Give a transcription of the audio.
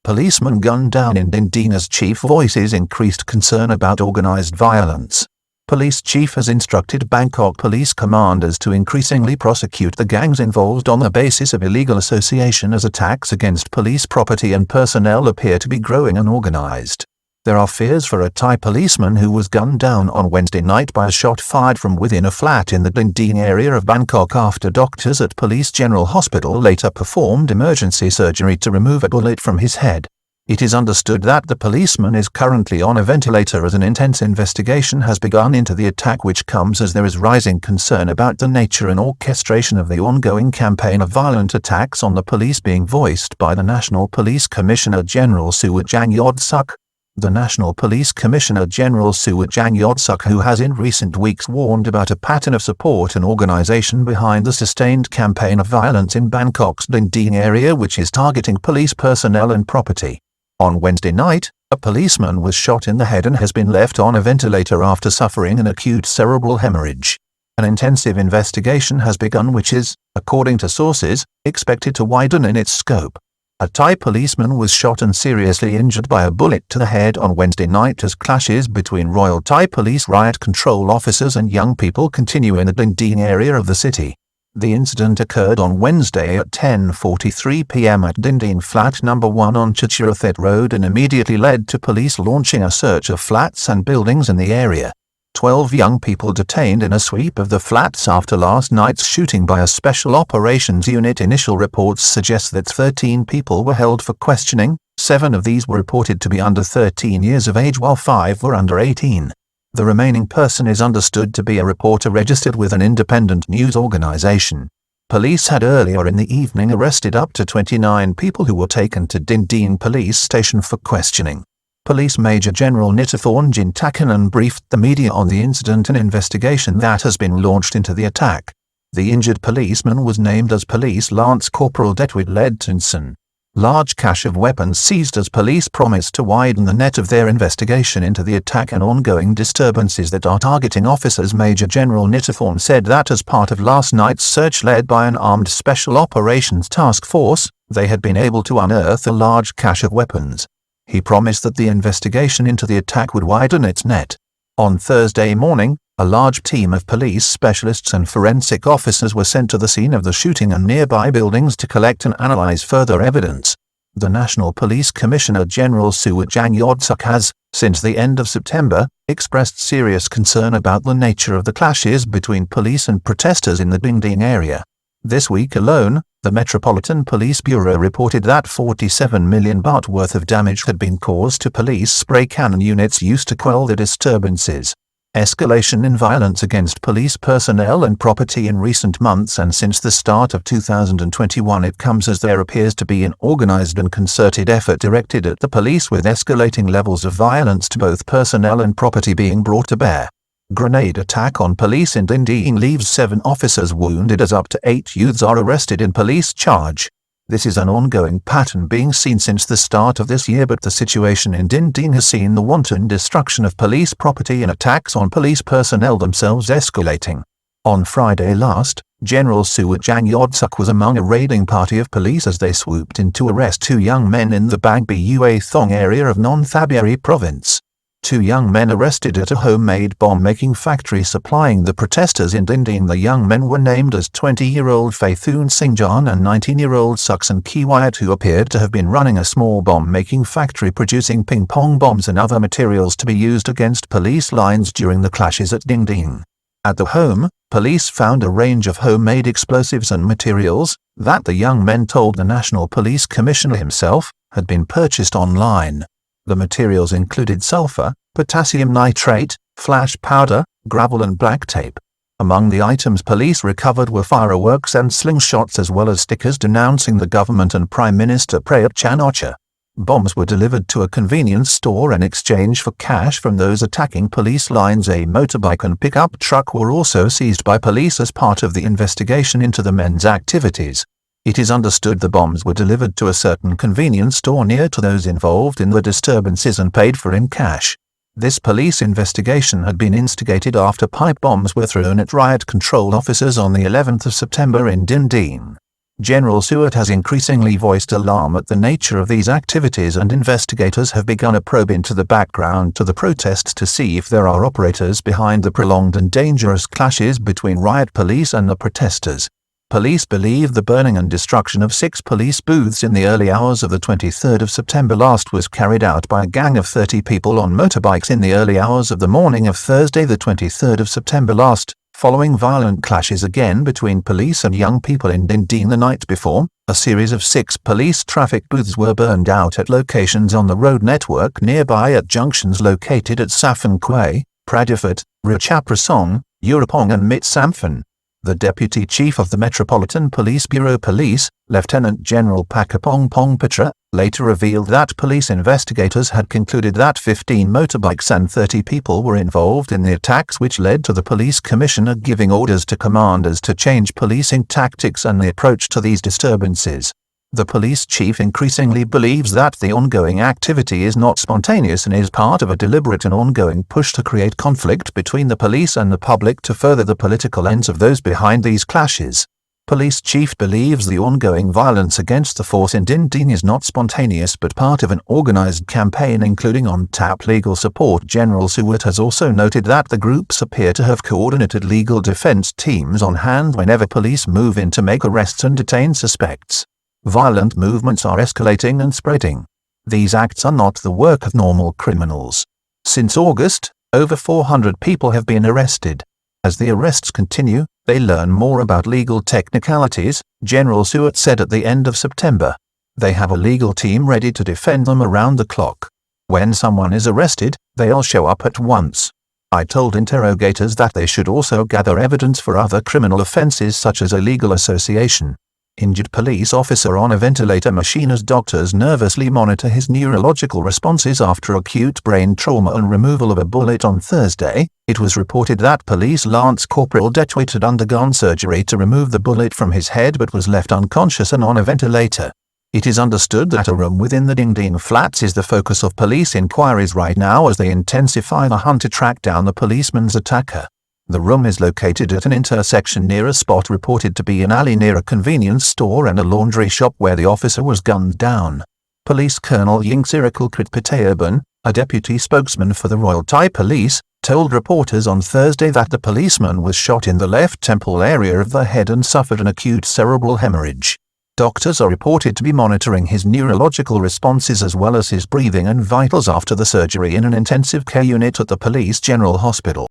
Policeman gunned down in Din Daeng as chief voices increased concern about organized violence. Police chief has instructed Bangkok police commanders to increasingly prosecute the gangs involved on the basis of illegal association, as attacks against police property and personnel appear to be growing unorganized. There are fears for a Thai policeman who was gunned down on Wednesday night by a shot fired from within a flat in the Din Daeng area of Bangkok after doctors at Police General Hospital later performed emergency surgery to remove a bullet from his head. It is understood that the policeman is currently on a ventilator as an intense investigation has begun into the attack, which comes as there is rising concern about the nature and orchestration of the ongoing campaign of violent attacks on the police being voiced by the National Police Commissioner General Suwajang Yodsuk. The National Police Commissioner General Suwajang Yodsuk, who has in recent weeks warned about a pattern of support and organization behind the sustained campaign of violence in Bangkok's Din Daeng area, which is targeting police personnel and property. On Wednesday night, a policeman was shot in the head and has been left on a ventilator after suffering an acute cerebral hemorrhage. An intensive investigation has begun, which is, according to sources, expected to widen in its scope. A Thai policeman was shot and seriously injured by a bullet to the head on Wednesday night as clashes between Royal Thai Police riot control officers and young people continue in the Din Daeng area of the city. The incident occurred on Wednesday at 10:43 p.m. at Din Daeng Flat No. 1 on Chachurathet Road and immediately led to police launching a search of flats and buildings in the area. 12 young people detained in a sweep of the flats after last night's shooting by a Special Operations Unit. Initial reports suggest that 13 people were held for questioning. 7 of these were reported to be under 13 years of age while 5 were under 18. The remaining person is understood to be a reporter registered with an independent news organization. Police had earlier in the evening arrested up to 29 people who were taken to Din Daeng Police Station for questioning. Police Major General Nithathorn Jintakanan briefed the media on the incident and investigation that has been launched into the attack. The injured policeman was named as Police Lance Corporal Detwid Ledtonson. Large cache of weapons seized as police promised to widen the net of their investigation into the attack and ongoing disturbances that are targeting officers. Major General Nithathorn said that as part of last night's search led by an armed Special Operations Task Force, they had been able to unearth a large cache of weapons. He promised that the investigation into the attack would widen its net. On Thursday morning, a large team of police specialists and forensic officers were sent to the scene of the shooting and nearby buildings to collect and analyze further evidence. The National Police Commissioner General Suwajang Yodsuk has, since the end of September, expressed serious concern about the nature of the clashes between police and protesters in the Din Daeng area. This week alone, the Metropolitan Police Bureau reported that 47 million baht worth of damage had been caused to police spray cannon units used to quell the disturbances. Escalation in violence against police personnel and property in recent months and since the start of 2021 it comes as there appears to be an organized and concerted effort directed at the police, with escalating levels of violence to both personnel and property being brought to bear. Grenade attack on police in Din Daeng leaves 7 officers wounded as up to 8 youths are arrested in police charge. This is an ongoing pattern being seen since the start of this year, but the situation in Din Daeng has seen the wanton destruction of police property and attacks on police personnel themselves escalating. On Friday last, General Suwajang Yodsuk was among a raiding party of police as they swooped in to arrest 2 young men in the Bang Bua Thong area of Non Thaberi province. 2 young men arrested at a homemade bomb-making factory supplying the protesters in Din Daeng. The young men were named as 20-year-old Faithun Singjan and 19-year-old Suksan Kiwayat, who appeared to have been running a small bomb-making factory producing ping-pong bombs and other materials to be used against police lines during the clashes at Din Daeng. At the home, police found a range of homemade explosives and materials that the young men told the National Police Commissioner himself had been purchased online. The materials included sulfur, potassium nitrate, flash powder, gravel and black tape. Among the items police recovered were fireworks and slingshots as well as stickers denouncing the government and Prime Minister Prayut Chan-o-cha. Bombs were delivered to a convenience store in exchange for cash from those attacking police lines. A motorbike and pickup truck were also seized by police as part of the investigation into the men's activities. It is understood the bombs were delivered to a certain convenience store near to those involved in the disturbances and paid for in cash. This police investigation had been instigated after pipe bombs were thrown at riot control officers on the 11th of September in Din Daeng. General Seward has increasingly voiced alarm at the nature of these activities, and investigators have begun a probe into the background to the protests to see if there are operators behind the prolonged and dangerous clashes between riot police and the protesters. Police believe the burning and destruction of 6 police booths in the early hours of the 23rd of September last was carried out by a gang of 30 people on motorbikes in the early hours of the morning of Thursday the 23rd of September last, following violent clashes again between police and young people in Din Daeng the night before. A series of 6 police traffic booths were burned out at locations on the road network nearby at junctions located at Saphon Quay, Pradiphat, Ratchaprasong, Urapong and Mit Samphan. The Deputy Chief of the Metropolitan Police Bureau Police, Lieutenant General Pakapong Pongpatra, later revealed that police investigators had concluded that 15 motorbikes and 30 people were involved in the attacks, which led to the police commissioner giving orders to commanders to change policing tactics and the approach to these disturbances. The police chief increasingly believes that the ongoing activity is not spontaneous and is part of a deliberate and ongoing push to create conflict between the police and the public to further the political ends of those behind these clashes. Police chief believes the ongoing violence against the force in Din Daeng is not spontaneous but part of an organized campaign including on-tap legal support. General Seward has also noted that the groups appear to have coordinated legal defense teams on hand whenever police move in to make arrests and detain suspects. Violent movements are escalating and spreading. These acts are not the work of normal criminals. Since August, over 400 people have been arrested. As the arrests continue, they learn more about legal technicalities, General Seward said at the end of September. They have a legal team ready to defend them around the clock. When someone is arrested, they'll show up at once. I told interrogators that they should also gather evidence for other criminal offenses such as illegal association. Injured police officer on a ventilator machine as doctors nervously monitor his neurological responses after acute brain trauma and removal of a bullet on Thursday. It was reported that Police Lance Corporal Detwit had undergone surgery to remove the bullet from his head but was left unconscious and on a ventilator. It is understood that a room within the Din Daeng flats is the focus of police inquiries right now as they intensify the hunt to track down the policeman's attacker. The room is located at an intersection near a spot reported to be an alley near a convenience store and a laundry shop where the officer was gunned down. Police Colonel Yingsirakul Kritpatayaban, a deputy spokesman for the Royal Thai Police, told reporters on Thursday that the policeman was shot in the left temple area of the head and suffered an acute cerebral hemorrhage. Doctors are reported to be monitoring his neurological responses as well as his breathing and vitals after the surgery in an intensive care unit at the Police General Hospital.